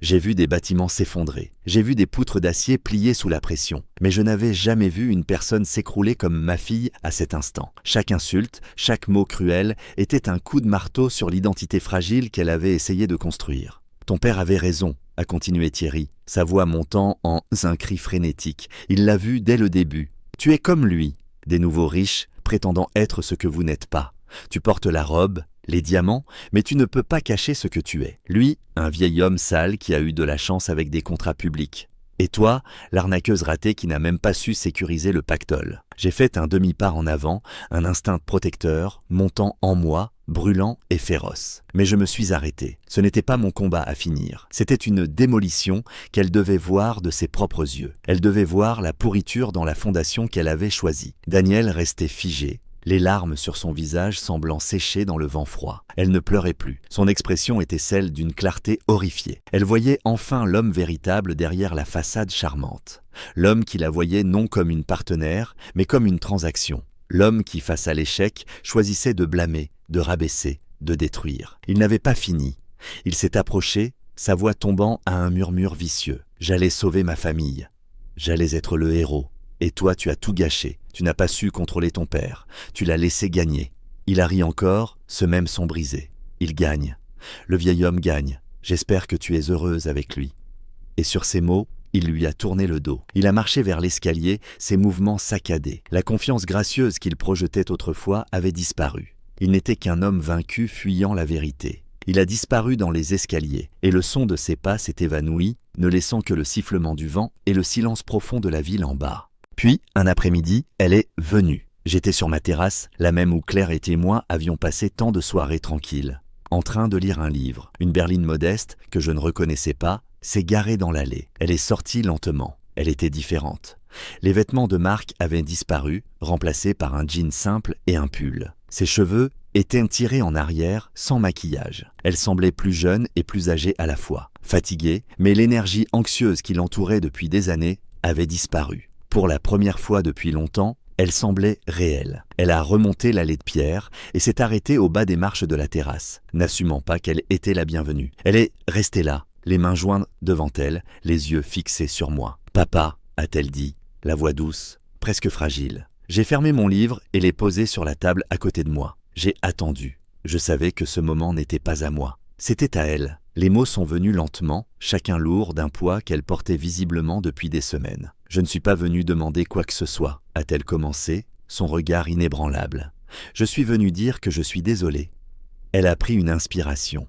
J'ai vu des bâtiments s'effondrer, j'ai vu des poutres d'acier plier sous la pression, mais je n'avais jamais vu une personne s'écrouler comme ma fille à cet instant. Chaque insulte, chaque mot cruel était un coup de marteau sur l'identité fragile qu'elle avait essayé de construire. « Ton père avait raison », a continué Thierry, sa voix montant en un cri frénétique. Il l'a vu dès le début. « Tu es comme lui, des nouveaux riches prétendant être ce que vous n'êtes pas. Tu portes la robe, les diamants, mais tu ne peux pas cacher ce que tu es. Lui, un vieil homme sale qui a eu de la chance avec des contrats publics. Et toi, l'arnaqueuse ratée qui n'a même pas su sécuriser le pactole. » J'ai fait un demi-pas en avant, un instinct protecteur, montant en moi, brûlant et féroce. Mais je me suis arrêté. Ce n'était pas mon combat à finir. C'était une démolition qu'elle devait voir de ses propres yeux. Elle devait voir la pourriture dans la fondation qu'elle avait choisie. Daniel restait figé, les larmes sur son visage semblant sécher dans le vent froid. Elle ne pleurait plus. Son expression était celle d'une clarté horrifiée. Elle voyait enfin l'homme véritable derrière la façade charmante. L'homme qui la voyait non comme une partenaire, mais comme une transaction. L'homme qui, face à l'échec, choisissait de blâmer, de rabaisser, de détruire. Il n'avait pas fini. Il s'est approché, sa voix tombant à un murmure vicieux. « J'allais sauver ma famille. J'allais être le héros. Et toi, tu as tout gâché. Tu n'as pas su contrôler ton père. Tu l'as laissé gagner. » Il a ri encore, ce même son brisé. Il gagne. Le vieil homme gagne. J'espère que tu es heureuse avec lui. Et sur ces mots, il lui a tourné le dos. Il a marché vers l'escalier, ses mouvements saccadés. La confiance gracieuse qu'il projetait autrefois avait disparu. Il n'était qu'un homme vaincu fuyant la vérité. Il a disparu dans les escaliers, et le son de ses pas s'est évanoui, ne laissant que le sifflement du vent et le silence profond de la ville en bas. Puis, un après-midi, elle est venue. J'étais sur ma terrasse, la même où Claire et moi avions passé tant de soirées tranquilles. En train de lire un livre, une berline modeste, que je ne reconnaissais pas, s'est garée dans l'allée. Elle est sortie lentement. Elle était différente. Les vêtements de marque avaient disparu, remplacés par un jean simple et un pull. Ses cheveux étaient tirés en arrière, sans maquillage. Elle semblait plus jeune et plus âgée à la fois. Fatiguée, mais l'énergie anxieuse qui l'entourait depuis des années avait disparu. Pour la première fois depuis longtemps, elle semblait réelle. Elle a remonté l'allée de pierre et s'est arrêtée au bas des marches de la terrasse, n'assumant pas qu'elle était la bienvenue. Elle est restée là, les mains jointes devant elle, les yeux fixés sur moi. « Papa », a-t-elle dit, la voix douce, presque fragile. J'ai fermé mon livre et l'ai posé sur la table à côté de moi. J'ai attendu. Je savais que ce moment n'était pas à moi. C'était à elle. Les mots sont venus lentement, chacun lourd d'un poids qu'elle portait visiblement depuis des semaines. « Je ne suis pas venu demander quoi que ce soit », a-t-elle commencé, son regard inébranlable. « Je suis venu dire que je suis désolée. » Elle a pris une inspiration.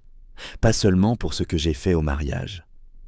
Pas seulement pour ce que j'ai fait au mariage.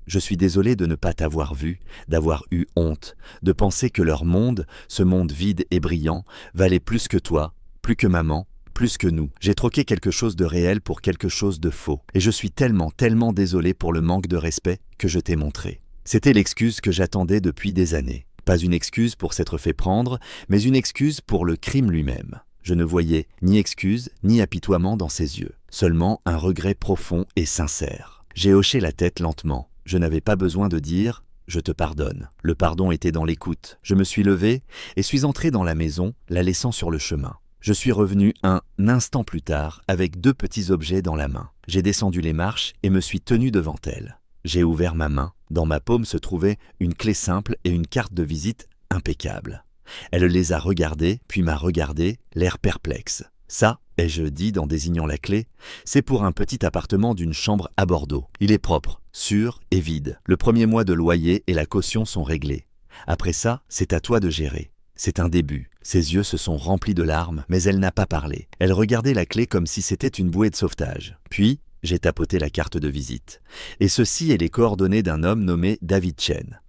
Je suis désolée de ne pas t'avoir vu, d'avoir eu honte, de penser que leur monde, ce monde vide et brillant, valait plus que toi, plus que maman, plus que nous. J'ai troqué quelque chose de réel pour quelque chose de faux. Et je suis tellement désolée pour le manque de respect que je t'ai montré. C'était l'excuse que j'attendais depuis des années. Pas une excuse pour s'être fait prendre, mais une excuse pour le crime lui-même. Je ne voyais ni excuse, ni apitoiement dans ses yeux. Seulement un regret profond et sincère. J'ai hoché la tête lentement. Je n'avais pas besoin de dire « je te pardonne ». Le pardon était dans l'écoute. Je me suis levé et suis entré dans la maison, la laissant sur le chemin. Je suis revenu un instant plus tard avec 2 petits objets dans la main. J'ai descendu les marches et me suis tenu devant elle. J'ai ouvert ma main. Dans ma paume se trouvait une clé simple et une carte de visite impeccable. Elle les a regardées, puis m'a regardé, l'air perplexe. « Ça », ai-je dit en désignant la clé, « c'est pour un petit appartement d'une chambre à Bordeaux. Il est propre, sûr et vide. Le premier mois de loyer et la caution sont réglés. Après ça, c'est à toi de gérer. » C'est un début. Ses yeux se sont remplis de larmes, mais elle n'a pas parlé. Elle regardait la clé comme si c'était une bouée de sauvetage. Puis, j'ai tapoté la carte de visite. Et ceci est les coordonnées d'un homme nommé David Chen.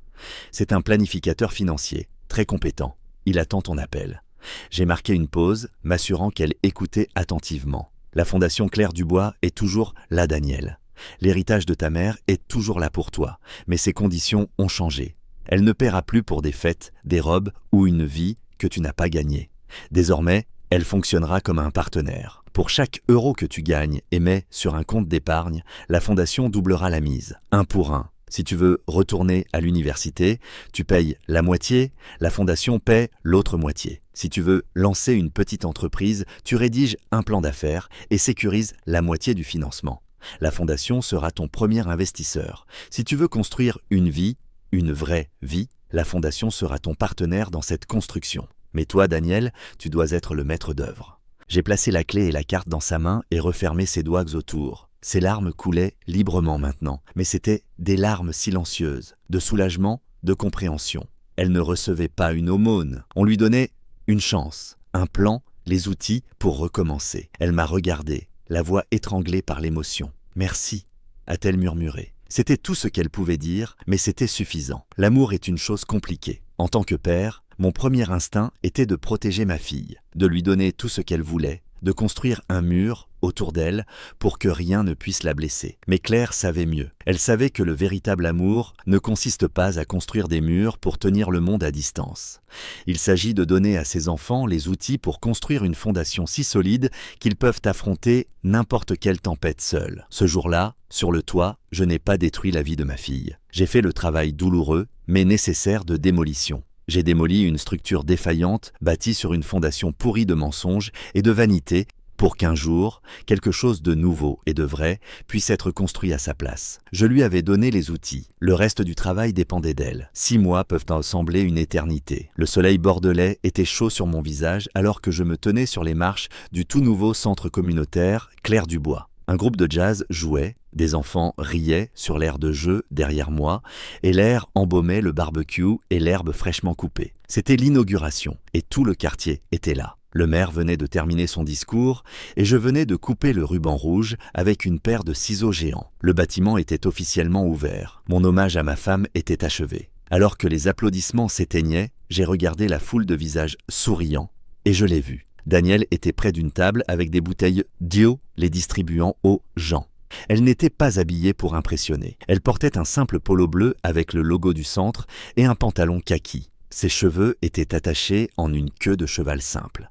C'est un planificateur financier, très compétent. Il attend ton appel. J'ai marqué une pause, m'assurant qu'elle écoutait attentivement. La fondation Claire Dubois est toujours là, Daniel. L'héritage de ta mère est toujours là pour toi, mais ses conditions ont changé. Elle ne paiera plus pour des fêtes, des robes ou une vie que tu n'as pas gagnée. Désormais, elle fonctionnera comme un partenaire. Pour chaque euro que tu gagnes et mets sur un compte d'épargne, la fondation doublera la mise, 1 pour 1. Si tu veux retourner à l'université, tu payes la moitié, la fondation paie l'autre moitié. Si tu veux lancer une petite entreprise, tu rédiges un plan d'affaires et sécurises la moitié du financement. La fondation sera ton premier investisseur. Si tu veux construire une vie, une vraie vie, la fondation sera ton partenaire dans cette construction. Mais toi, Daniel, tu dois être le maître d'œuvre. J'ai placé la clé et la carte dans sa main et refermé ses doigts autour. Ses larmes coulaient librement maintenant, mais c'étaient des larmes silencieuses, de soulagement, de compréhension. Elle ne recevait pas une aumône, on lui donnait une chance, un plan, les outils pour recommencer. Elle m'a regardé, la voix étranglée par l'émotion. « Merci », a-t-elle murmuré. C'était tout ce qu'elle pouvait dire, mais c'était suffisant. L'amour est une chose compliquée. En tant que père, mon premier instinct était de protéger ma fille, de lui donner tout ce qu'elle voulait, de construire un mur autour d'elle pour que rien ne puisse la blesser. Mais Claire savait mieux. Elle savait que le véritable amour ne consiste pas à construire des murs pour tenir le monde à distance. Il s'agit de donner à ses enfants les outils pour construire une fondation si solide qu'ils peuvent affronter n'importe quelle tempête seuls. Ce jour-là, sur le toit, je n'ai pas détruit la vie de ma fille. J'ai fait le travail douloureux, mais nécessaire de démolition. J'ai démoli une structure défaillante, bâtie sur une fondation pourrie de mensonges et de vanité, pour qu'un jour, quelque chose de nouveau et de vrai puisse être construit à sa place. Je lui avais donné les outils. Le reste du travail dépendait d'elle. 6 mois peuvent en sembler une éternité. Le soleil bordelais était chaud sur mon visage alors que je me tenais sur les marches du tout nouveau centre communautaire Claire du Bois. Un groupe de jazz jouait, des enfants riaient sur l'air de jeu derrière moi, et l'air embaumait le barbecue et l'herbe fraîchement coupée. C'était l'inauguration, et tout le quartier était là. Le maire venait de terminer son discours, et je venais de couper le ruban rouge avec une paire de ciseaux géants. Le bâtiment était officiellement ouvert. Mon hommage à ma femme était achevé. Alors que les applaudissements s'éteignaient, j'ai regardé la foule de visages souriants, et je l'ai vu. Daniel était près d'une table avec des bouteilles Dio, les distribuant aux gens. Elle n'était pas habillée pour impressionner. Elle portait un simple polo bleu avec le logo du centre et un pantalon kaki. Ses cheveux étaient attachés en une queue de cheval simple.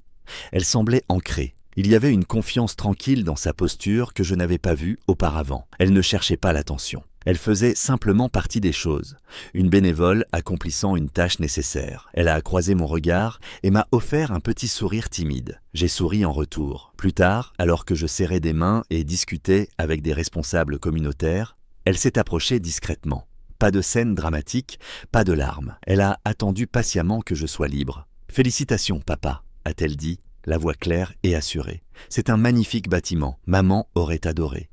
Elle semblait ancrée. Il y avait une confiance tranquille dans sa posture que je n'avais pas vue auparavant. Elle ne cherchait pas l'attention. Elle faisait simplement partie des choses, une bénévole accomplissant une tâche nécessaire. Elle a croisé mon regard et m'a offert un petit sourire timide. J'ai souri en retour. Plus tard, alors que je serrais des mains et discutais avec des responsables communautaires, elle s'est approchée discrètement. Pas de scène dramatique, pas de larmes. Elle a attendu patiemment que je sois libre. « Félicitations, papa », a-t-elle dit, la voix claire et assurée. « C'est un magnifique bâtiment. Maman aurait adoré. »«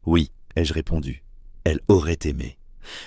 Oui », ai-je répondu. Elle aurait aimé.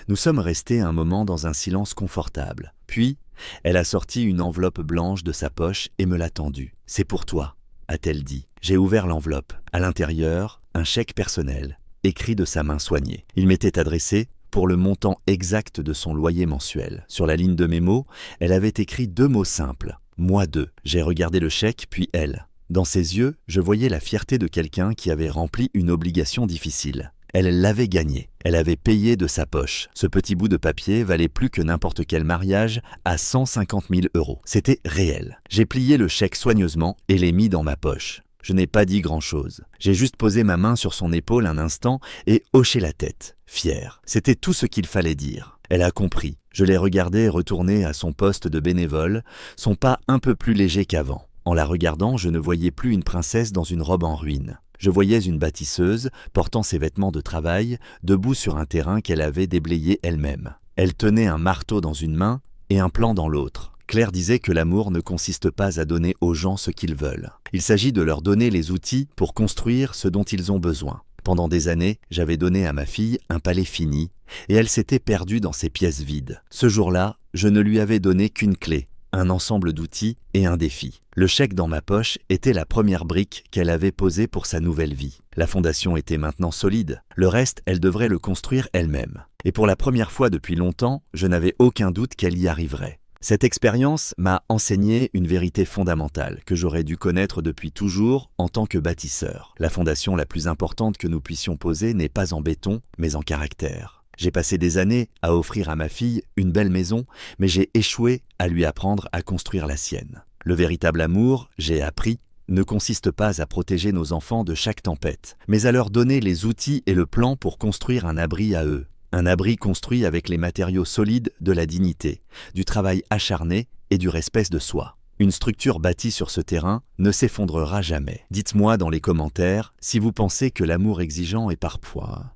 Nous sommes restés un moment dans un silence confortable. Puis, elle a sorti une enveloppe blanche de sa poche et me l'a tendue. « C'est pour toi », a-t-elle dit. J'ai ouvert l'enveloppe. À l'intérieur, un chèque personnel, écrit de sa main soignée. Il m'était adressé pour le montant exact de son loyer mensuel. Sur la ligne de mémo, elle avait écrit 2 mots simples. « Moi 2 ». J'ai regardé le chèque, puis elle. Dans ses yeux, je voyais la fierté de quelqu'un qui avait rempli une obligation difficile. Elle l'avait gagné. Elle avait payé de sa poche. Ce petit bout de papier valait plus que n'importe quel mariage à 150 000 €. C'était réel. J'ai plié le chèque soigneusement et l'ai mis dans ma poche. Je n'ai pas dit grand-chose. J'ai juste posé ma main sur son épaule un instant et hoché la tête, fier. C'était tout ce qu'il fallait dire. Elle a compris. Je l'ai regardée retourner à son poste de bénévole, son pas un peu plus léger qu'avant. En la regardant, je ne voyais plus une princesse dans une robe en ruine. Je voyais une bâtisseuse, portant ses vêtements de travail, debout sur un terrain qu'elle avait déblayé elle-même. Elle tenait un marteau dans une main et un plan dans l'autre. Claire disait que l'amour ne consiste pas à donner aux gens ce qu'ils veulent. Il s'agit de leur donner les outils pour construire ce dont ils ont besoin. Pendant des années, j'avais donné à ma fille un palais fini, et elle s'était perdue dans ses pièces vides. Ce jour-là, je ne lui avais donné qu'une clé, un ensemble d'outils et un défi. Le chèque dans ma poche était la première brique qu'elle avait posée pour sa nouvelle vie. La fondation était maintenant solide. Le reste, elle devrait le construire elle-même. Et pour la première fois depuis longtemps, je n'avais aucun doute qu'elle y arriverait. Cette expérience m'a enseigné une vérité fondamentale que j'aurais dû connaître depuis toujours en tant que bâtisseur. La fondation la plus importante que nous puissions poser n'est pas en béton, mais en caractère. J'ai passé des années à offrir à ma fille une belle maison, mais j'ai échoué à lui apprendre à construire la sienne. Le véritable amour, j'ai appris, ne consiste pas à protéger nos enfants de chaque tempête, mais à leur donner les outils et le plan pour construire un abri à eux. Un abri construit avec les matériaux solides de la dignité, du travail acharné et du respect de soi. Une structure bâtie sur ce terrain ne s'effondrera jamais. Dites-moi dans les commentaires si vous pensez que l'amour exigeant est parfois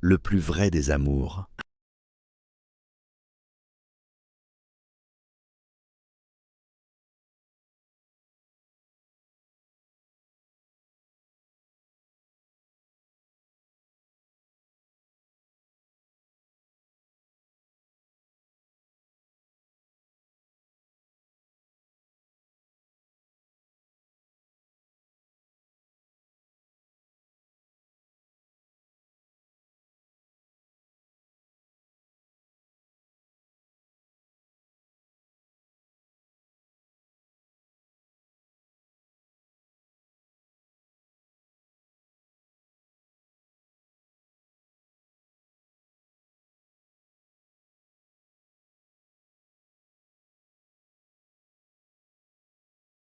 le plus vrai des amours.